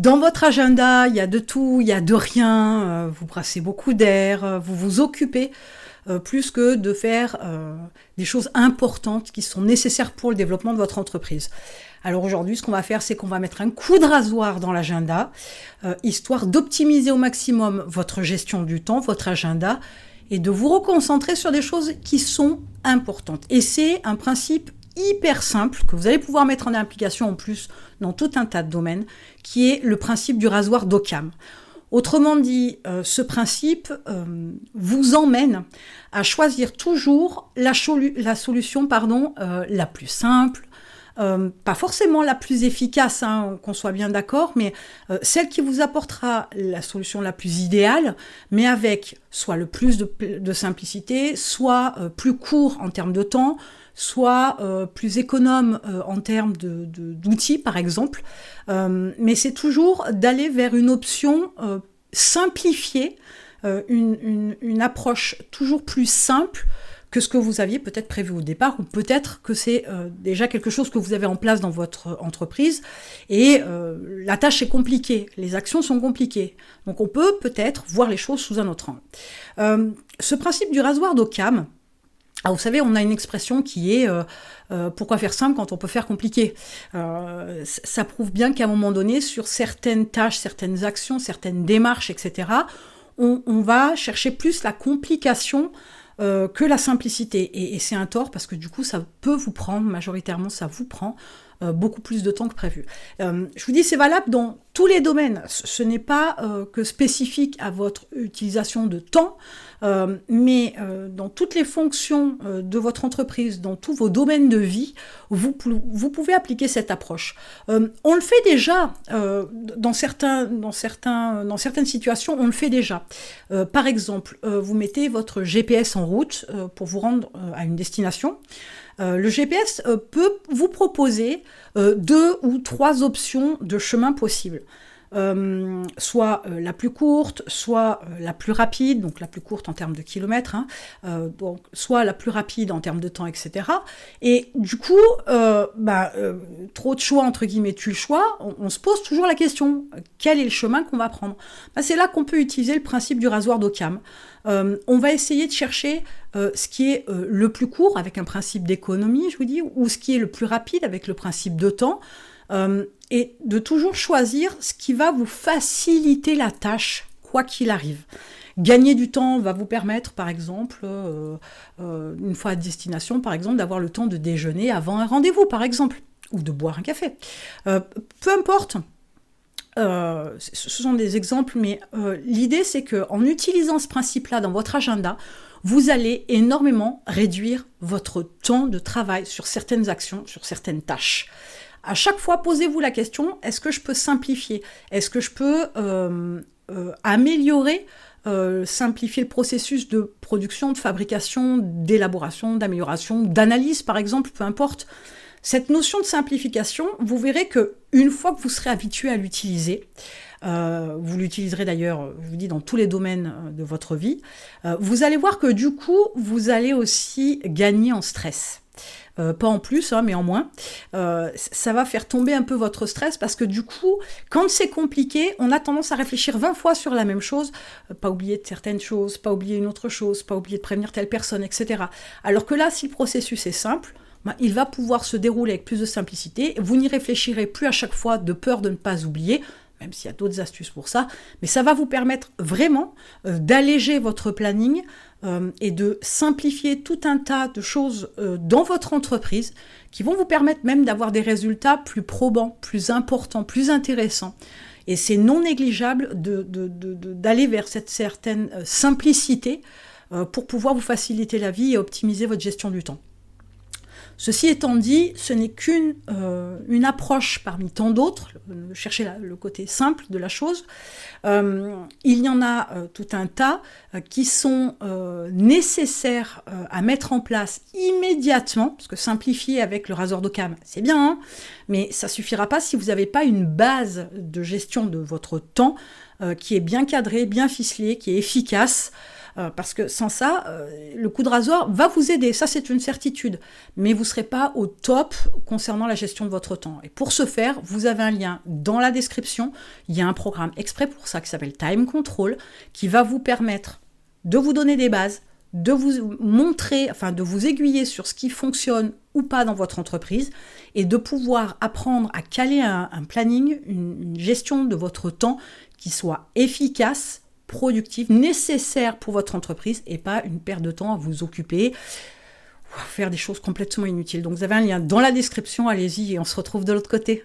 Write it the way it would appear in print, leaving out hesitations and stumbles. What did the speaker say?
Dans votre agenda, il y a de tout, il y a de rien, vous brassez beaucoup d'air, vous vous occupez plus que de faire des choses importantes qui sont nécessaires pour le développement de votre entreprise. Alors aujourd'hui, ce qu'on va faire, c'est qu'on va mettre un coup de rasoir dans l'agenda, histoire d'optimiser au maximum votre gestion du temps, votre agenda, et de vous reconcentrer sur des choses qui sont importantes. Et c'est un principe hyper simple que vous allez pouvoir mettre en application en plus dans tout un tas de domaines, qui est le principe du rasoir d'Occam. Autrement dit, ce principe vous emmène à choisir toujours la solution la plus simple, pas forcément la plus efficace, qu'on soit bien d'accord, mais celle qui vous apportera la solution la plus idéale, mais avec soit le plus de simplicité, soit plus court en termes de temps, soit plus économe en termes d'outils, par exemple. Mais c'est toujours d'aller vers une option simplifiée, une approche toujours plus simple que ce que vous aviez peut-être prévu au départ, ou peut-être que c'est déjà quelque chose que vous avez en place dans votre entreprise, et la tâche est compliquée, les actions sont compliquées. Donc on peut peut-être voir les choses sous un autre angle. Ce principe du rasoir d'Occam, vous savez, on a une expression qui est pourquoi faire simple quand on peut faire compliqué. Ça prouve bien qu'à un moment donné, sur certaines tâches, certaines actions, certaines démarches, etc., on va chercher plus la complication que la simplicité. Et c'est un tort parce que du coup, ça peut vous prendre, majoritairement, ça vous prend beaucoup plus de temps que prévu. Je vous dis, c'est valable dans tous les domaines. Ce n'est pas que spécifique à votre utilisation de temps, mais dans toutes les fonctions de votre entreprise, dans tous vos domaines de vie, vous pouvez appliquer cette approche. On le fait déjà dans certaines situations, on le fait déjà. Par exemple, vous mettez votre GPS en route pour vous rendre à une destination. Le GPS peut vous proposer 2 ou 3 options de chemin possibles. Soit la plus courte, soit la plus rapide, donc la plus courte en termes de kilomètres, donc soit la plus rapide en termes de temps, etc. Et du coup, trop de choix, entre guillemets, tue le choix, on se pose toujours la question, quel est le chemin qu'on va prendre ? C'est là qu'on peut utiliser le principe du rasoir d'Occam. On va essayer de chercher ce qui est le plus court, avec un principe d'économie, je vous dis, ou ce qui est le plus rapide, avec le principe de temps, et de toujours choisir ce qui va vous faciliter la tâche, quoi qu'il arrive. Gagner du temps va vous permettre, par exemple, une fois à destination, par exemple, d'avoir le temps de déjeuner avant un rendez-vous, par exemple, ou de boire un café. Peu importe. Ce sont des exemples, mais l'idée c'est qu'en utilisant ce principe-là dans votre agenda, vous allez énormément réduire votre temps de travail sur certaines actions, sur certaines tâches. À chaque fois, posez-vous la question, est-ce que je peux simplifier ? Est-ce que je peux améliorer, simplifier le processus de production, de fabrication, d'élaboration, d'amélioration, d'analyse par exemple, peu importe. Cette notion de simplification, vous verrez qu'une fois que vous serez habitué à l'utiliser, vous l'utiliserez d'ailleurs, je vous dis, dans tous les domaines de votre vie, vous allez voir que du coup, vous allez aussi gagner en stress. Pas en plus, mais en moins. Ça va faire tomber un peu votre stress parce que du coup, quand c'est compliqué, on a tendance à réfléchir 20 fois sur la même chose, pas oublier de certaines choses, pas oublier une autre chose, pas oublier de prévenir telle personne, etc. Alors que là, si le processus est simple, il va pouvoir se dérouler avec plus de simplicité. Vous n'y réfléchirez plus à chaque fois de peur de ne pas oublier, même s'il y a d'autres astuces pour ça, mais ça va vous permettre vraiment d'alléger votre planning et de simplifier tout un tas de choses dans votre entreprise qui vont vous permettre même d'avoir des résultats plus probants, plus importants, plus intéressants. Et c'est non négligeable d'aller vers cette certaine simplicité pour pouvoir vous faciliter la vie et optimiser votre gestion du temps. Ceci étant dit, ce n'est qu'une approche parmi tant d'autres, chercher le côté simple de la chose. Il y en a tout un tas qui sont nécessaires à mettre en place immédiatement, parce que simplifier avec le rasoir d'Occam, c'est bien, mais ça ne suffira pas si vous n'avez pas une base de gestion de votre temps qui est bien cadrée, bien ficelée, qui est efficace. Parce que sans ça, le coup de rasoir va vous aider, ça c'est une certitude, mais vous ne serez pas au top concernant la gestion de votre temps. Et pour ce faire, vous avez un lien dans la description, il y a un programme exprès pour ça qui s'appelle Time Control, qui va vous permettre de vous donner des bases, de vous montrer, enfin de vous aiguiller sur ce qui fonctionne ou pas dans votre entreprise et de pouvoir apprendre à caler un planning, une gestion de votre temps qui soit efficace, productive, nécessaire pour votre entreprise et pas une perte de temps à vous occuper ou à faire des choses complètement inutiles. Donc vous avez un lien dans la description, allez-y et on se retrouve de l'autre côté.